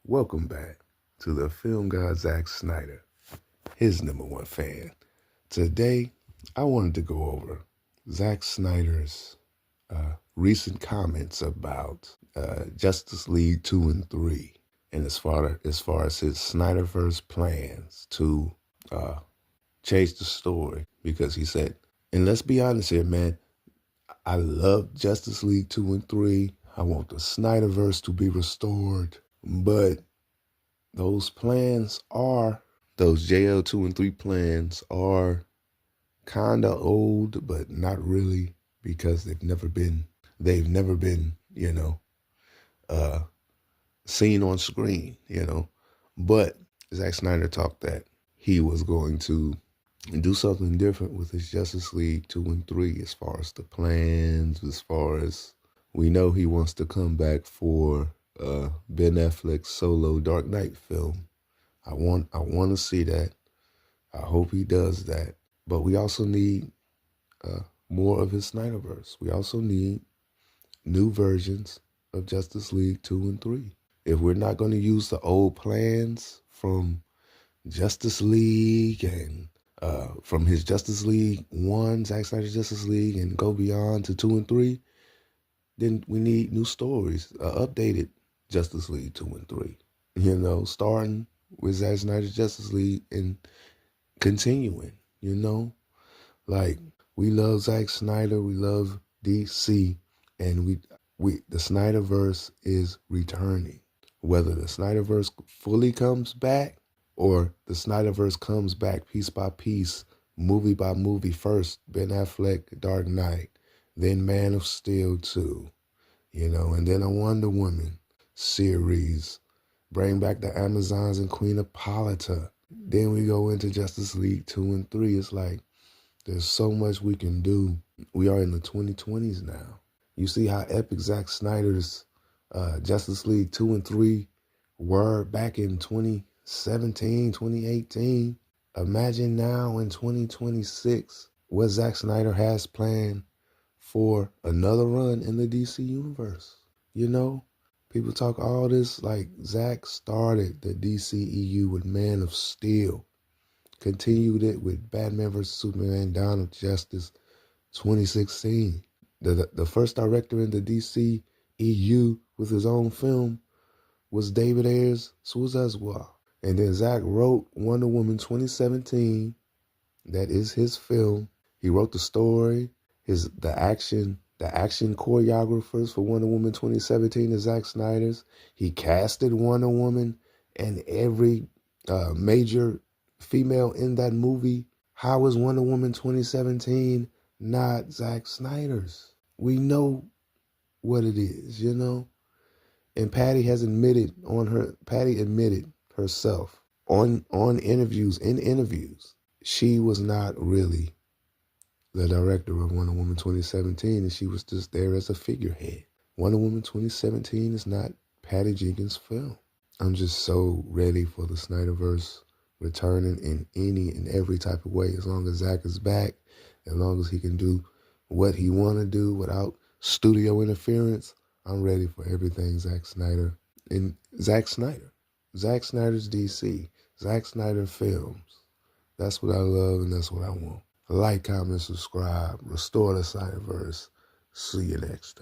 Welcome back to the film god Zack Snyder, his #1 fan. Today, I wanted to go over Zack Snyder's recent comments about Justice League 2 and 3, and as far as his Snyderverse plans to change the story, because he said, and let's be honest here, man, I love Justice League 2 and 3. I want the Snyderverse to be restored, but those JL 2 and 3 plans are kind of old, but not really, because they've never been, seen on screen, But Zack Snyder talked that he was going to do something different with his Justice League 2 and 3 as far as the plans, as far as we know he wants to come back for Ben Affleck's solo Dark Knight film. I want to see that. I hope he does that. But we also need more of his Snyderverse. We also need new versions of Justice League 2 and 3. If we're not going to use the old plans from Justice League and from his Justice League 1, Zack Snyder's Justice League, and go beyond to 2 and 3, then we need new stories, updated Justice League 2 and 3. Starting with Zack Snyder's Justice League and continuing, Like, we love Zack Snyder, we love DC, and the Snyderverse is returning. Whether the Snyderverse fully comes back or the Snyderverse comes back piece by piece, movie by movie, first Ben Affleck, Dark Knight, then Man of Steel 2, and then a Wonder Woman series, bring back the Amazons and Queen Hippolyta. Then we go into Justice League 2 and 3. It's like, there's so much we can do. We are in the 2020s now. You see how epic Zack Snyder's Justice League 2 and 3 were back in 2017, 2018. Imagine now in 2026 what Zack Snyder has planned for another run in the DC universe. People talk all this like Zack started the DCEU with Man of Steel, continued it with Batman vs. Superman, Dawn of Justice, 2016. The first director in the DCEU with his own film was David Ayer's Suicide Squad. And then Zack wrote Wonder Woman 2017. That is his film. He wrote the story. The action choreographers for Wonder Woman 2017 is Zack Snyder's. He casted Wonder Woman and every major female in that movie. How is Wonder Woman 2017 not Zack Snyder's? We know what it is, And Patty admitted herself in interviews, she was not really the director of Wonder Woman 2017, and she was just there as a figurehead. Wonder Woman 2017 is not Patty Jenkins' film. I'm just so ready for the Snyderverse returning in any and every type of way. As long as Zack is back, as long as he can do what he want to do without studio interference, I'm ready for everything Zack Snyder. And Zack Snyder's DC, Zack Snyder films. That's what I love and that's what I want. Like, comment, subscribe, restore the Snyderverse. See you next time.